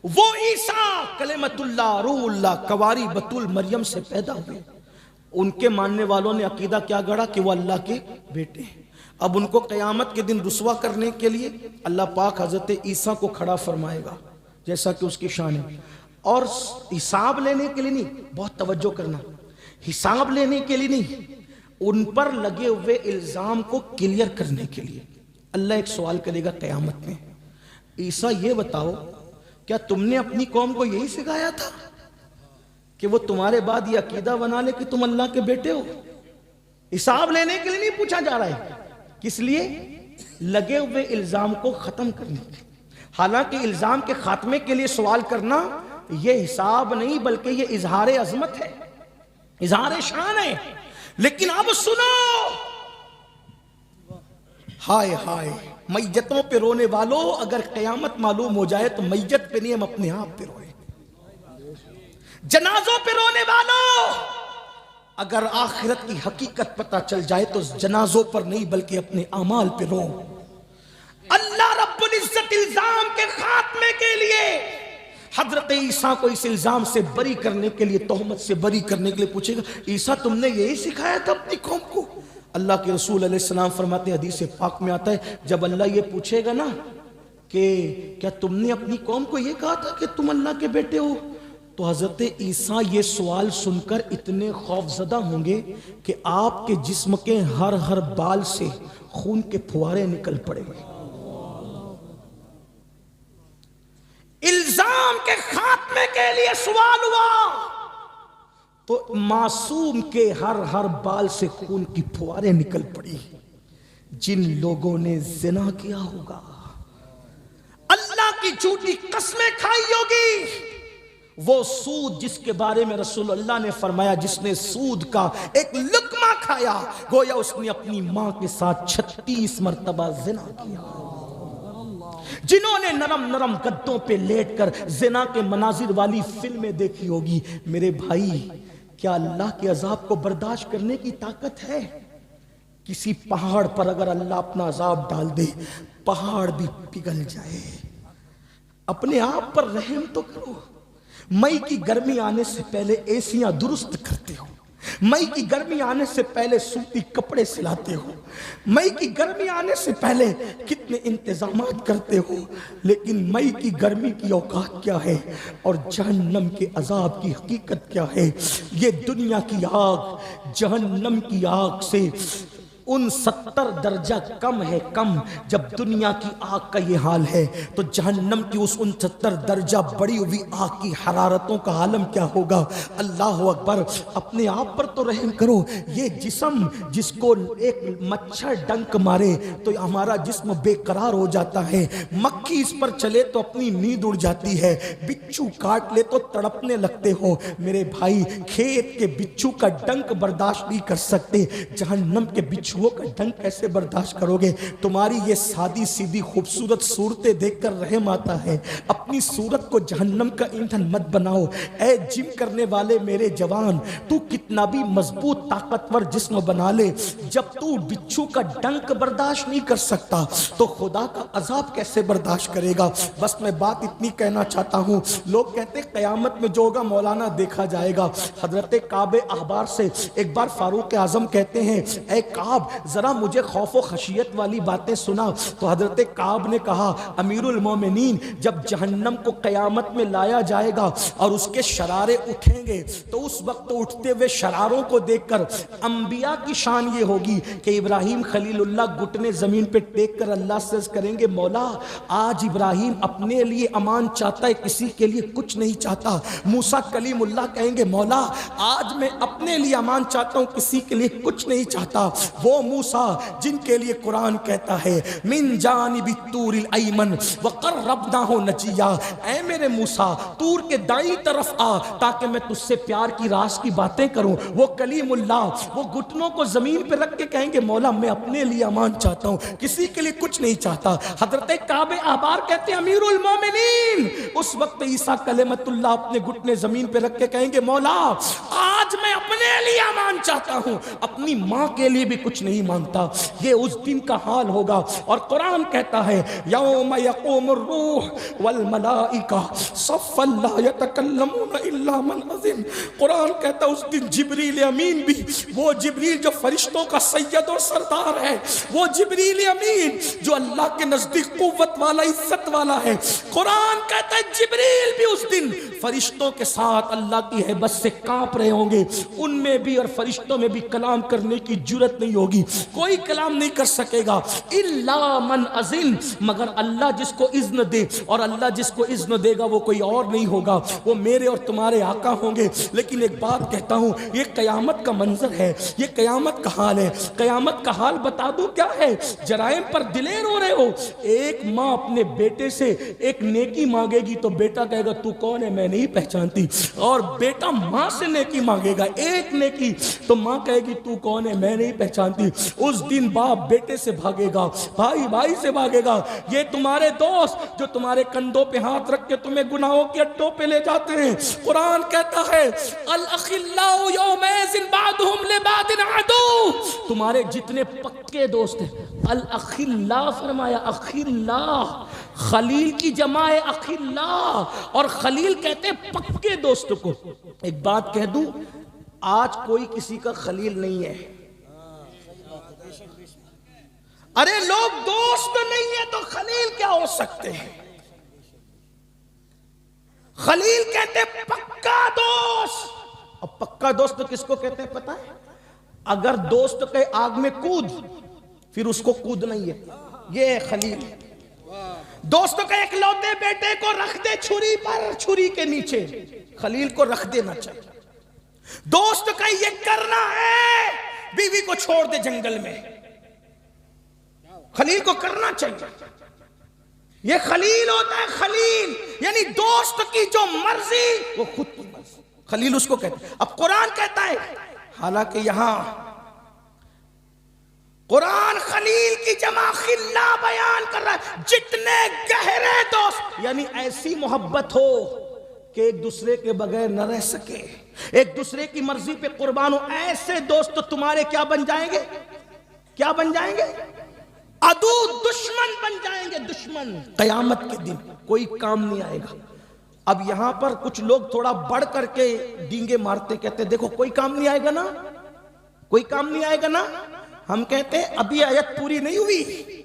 وہ عیسیٰ کلمۃ اللہ روح اللہ کواری بطول مریم سے پیدا ہوئے، ان کے ماننے والوں نے عقیدہ کیا گڑھا کہ وہ اللہ کے بیٹے ہیں۔ اب ان کو قیامت کے دن رسوا کرنے کے لیے اللہ پاک حضرت عیسیٰ کو کھڑا فرمائے گا جیسا کہ اس کی شان ہے، اور حساب لینے کے لیے نہیں، بہت توجہ کرنا، حساب لینے کے لیے نہیں، ان پر لگے ہوئے الزام کو کلیئر کرنے کے لیے اللہ ایک سوال کرے گا قیامت میں، عیسیٰ یہ بتاؤ کیا تم نے اپنی قوم کو یہی سکھایا تھا کہ وہ تمہارے بعد یہ عقیدہ بنا لے کہ تم اللہ کے بیٹے ہو؟ حساب لینے کے لیے نہیں پوچھا جا رہا ہے، کس لیے؟ لگے ہوئے الزام کو ختم کرنے کے لیے۔ حالانکہ الزام کے خاتمے کے لیے سوال کرنا یہ حساب نہیں بلکہ یہ اظہار عظمت ہے، اظہار شان ہے۔ لیکن اب سنو، ہائے ہائے میتوں پہ رونے والوں، اگر قیامت معلوم ہو جائے تو میت پہ نہیں، ہم اپنے آپ پہ روئے۔ جنازوں پہ رونے والوں، اگر آخرت کی حقیقت پتہ چل جائے تو جنازوں پر نہیں بلکہ اپنے اعمال پہ رو۔ اللہ رب العزت الزام کے خاتمے کے لیے حضرت عیسیٰ کو اس الزام سے بری کرنے کے لیے، تہمت سے بری کرنے کے لیے پوچھے گا، عیسیٰ تم نے یہی سکھایا تھا اپنی قوم کو؟ اللہ کے رسول علیہ السلام فرماتے ہیں، حدیث پاک میں آتا ہے، جب اللہ یہ پوچھے گا نا کہ کیا تم نے اپنی قوم کو یہ کہا تھا کہ تم اللہ کے بیٹے ہو، تو حضرت عیسیٰ یہ سوال سن کر اتنے خوف زدہ ہوں گے کہ آپ کے جسم کے ہر بال سے خون کے پھوارے نکل پڑیں گے۔ الزام کے خاتمے کے لیے سوال ہوا تو معصوم کے ہر بال سے خون کی پھوارے نکل پڑی۔ جن لوگوں نے زنا کیا ہوگا، اللہ کی جھوٹی قسمیں کھائی ہوگی، وہ سود جس کے بارے میں رسول اللہ نے فرمایا جس نے سود کا ایک لقمہ کھایا گویا اس نے اپنی ماں کے ساتھ 36 مرتبہ زنا کیا۔ جنہوں نے نرم گدوں پہ لیٹ کر زنا کے مناظر والی فلمیں دیکھی ہوگی، میرے بھائی کیا اللہ کے عذاب کو برداشت کرنے کی طاقت ہے؟ کسی پہاڑ پر اگر اللہ اپنا عذاب ڈال دے، پہاڑ بھی پگھل جائے۔ اپنے آپ پر رحم تو کرو۔ مئی کی گرمی آنے سے پہلے ایسیاں درست کرتے ہو، مئی کی گرمی آنے سے پہلے سوتی کپڑے سلاتے ہو، مئی کی گرمی آنے سے پہلے کتنے انتظامات کرتے ہو، لیکن مئی کی گرمی کی اوقات کیا ہے اور جہنم کے عذاب کی حقیقت کیا ہے؟ یہ دنیا کی آگ جہنم کی آگ سے 69 درجہ کم ہے، کم۔ جب دنیا کی آگ کا یہ حال ہے تو جہنم کی اس 69 درجہ بڑی ہوئی آگ کی حرارتوں کا عالم کیا ہوگا؟ اللہ اکبر۔ اپنے آپ پر تو رحم کرو۔ یہ جسم جس کو ایک مچھر ڈنک مارے تو ہمارا جسم بے قرار ہو جاتا ہے، مکھی اس پر چلے تو اپنی نیند اڑ جاتی ہے، بچھو کاٹ لے تو تڑپنے لگتے ہو۔ میرے بھائی کھیت کے بچھو کا ڈنک برداشت نہیں کر سکتے، جہنم کے بچھو کا ڈنک کیسے برداشت کرو گے؟ تمہاری یہ سادی سیدھی خوبصورت صورتیں دیکھ کر رحم آتا ہے۔ اپنی صورت کو جہنم کا ایندھن مت بناؤ۔ اے جم کرنے والے میرے جوان، تو کتنا بھی مضبوط طاقتور جسم بنا لے، جب تو بچھو کا ڈنک برداشت نہیں کر سکتا تو خدا کا عذاب کیسے برداشت کرے گا؟ بس میں بات اتنی کہنا چاہتا ہوں، لوگ کہتے ہیں قیامت میں جو ہوگا مولانا دیکھا جائے گا۔ حضرت کعب احبار سے ایک بار فاروق اعظم کہتے ہیں، اے کعب ذرا مجھے خوف و خشیت والی باتیں سنا۔ تو حضرت کعب نے کہا، امیر المومنین جب جہنم کو قیامت میں لایا جائے گا اور اس کے شرارے اٹھیں گے تو اس وقت اٹھتے ہوئے شراروں کو دیکھ کر انبیاء کی شان یہ ہوگی کہ ابراہیم خلیل اللہ گھٹنے زمین پہ ٹیک کر اللہ سے کریں گے، مولا آج ابراہیم اپنے لیے امان چاہتا ہے، کسی کے لیے کچھ نہیں چاہتا۔ موسیٰ کلیم اللہ کہیں گے، مولا آج میں اپنے لیے امان چاہتا ہوں، کسی کے لیے کچھ نہیں چاہتا۔ وہ موسیٰ جن کے لیے قرآن کہتا ہے من جانب الطور الایمن وقربناہ نجیا، اے میرے موسیٰ طور کے دائیں طرف آ تاکہ میں تجھ سے پیار کی راز کی باتیں کروں۔ وہ کلیم اللہ وہ گھٹنوں کو زمین پہ رکھ کے کہیں گے، مولا میں اپنے لیے امان چاہتا ہوں، کسی کے لیے کچھ نہیں چاہتا۔ حضرت کعب احبار کہتے ہیں، امیر المومنین اس وقت عیسیٰ کلمت اللہ اپنے گھٹنے زمین پہ رکھ کے کہیں گے، مولا آج میں اپنے لیے امان چاہتا ہوں، اپنی ماں کے لیے بھی کچھ نہیں مانگتا۔ یہ اس دن کا حال ہوگا۔ اور قرآن کہتا ہے یوم یقوم الروح والملائکہ صفا لا یتکلمون الا من اذن۔ قرآن کہتا ہے اس دن جبریل امین بھی، وہ جبریل جو فرشتوں کا سید اور سردار ہے، وہ جبریل امین جو اللہ کے نزدیک قوت والا، عزت والا ہے، قرآن کہتا ہے جبریل بھی اس دن فرشتوں کے ساتھ اللہ کی ہیبت سے کانپ رہے ہوں گے۔ ان میں بھی اور فرشتوں میں بھی کلام کرنے کی جرت نہیں ہوگی، کوئی کلام نہیں کر سکے گا الا من اذن، مگر اللہ جس کو اذن دے، اور اللہ جس کو اذن دے گا وہ کوئی اور نہیں ہوگا، وہ میرے اور تمہارے آقا ہوں گے۔ لیکن ایک بات کہتا ہوں، یہ قیامت کا منظر ہے، یہ قیامت کا حال ہے۔ قیامت کا حال بتا دوں کیا ہے؟ جرائم پر دلیر ہو رہے ہو، ایک ماں اپنے بیٹے سے ایک نیکی مانگے گی تو بیٹا کہے گا تو کون ہے میں نہیں پہچانتی، اور بیٹا ماں سے نیکی مانگے گا ایک نیکی تو ماں کہے گی تو کون ہے میں نہیں پہچانتی۔ اس دن باپ بیٹے سے بھاگے گا، بھائی بھائی سے بھاگے گا۔ یہ تمہارے دوست جو تمہارے کندھوں پہ ہاتھ رکھ کے تمہیں گناہوں کے اڈوں پہ لے جاتے ہیں، قرآن کہتا ہے الاخلاء یومئذ بعضهم لبعض عدو، تمہارے جتنے پکے دوست ہیں، الاخلاء فرمایا، اخلاء خلیل کی جمع ہے اخلاء، اور خلیل کہتے ہیں پکے دوست کو۔ ایک بات کہہ دوں، آج کوئی کسی کا خلیل نہیں ہے۔ ارے لوگ دوست نہیں ہے تو خلیل کیا ہو سکتے ہیں؟ خلیل کہتے ہیں پکا دوست۔ اب پکا دوست کس کو کہتے ہیں پتہ ہے؟ اگر دوست کے آگ میں کود پھر اس کو کودنا ہی ہے، یہ ہے خلیل۔ دوست کے ایک لوتے بیٹے کو رکھ دے چھری پر، چھری کے نیچے، خلیل کو رکھ دینا چاہیے۔ دوست کا یہ کرنا ہے بیوی کو چھوڑ دے جنگل میں، خلیل کو کرنا چاہیے۔ یہ خلیل ہوتا ہے، خلیل یعنی دوست کی جو مرضی وہ خود کی مرضی، خلیل اس کو کہتے ہیں۔ اب قرآن کہتا ہے، حالانکہ یہاں قرآن خلیل کی جمع خلا بیان کر رہا ہے، جتنے گہرے دوست، یعنی ایسی محبت ہو کہ ایک دوسرے کے بغیر نہ رہ سکے، ایک دوسرے کی مرضی پہ قربان ہو، ایسے دوست تمہارے کیا بن جائیں گے؟ کیا بن جائیں گے؟ عدو، دشمن بن جائیں گے، دشمن۔ قیامت کے دن کوئی کام نہیں آئے گا۔ اب یہاں پر کچھ لوگ تھوڑا بڑھ کر کے ڈینگے مارتے، کہتے دیکھو کوئی کام نہیں آئے گا نا، کوئی کام نہیں آئے گا نا۔ ہم کہتے ہیں ابھی آیت پوری نہیں ہوئی،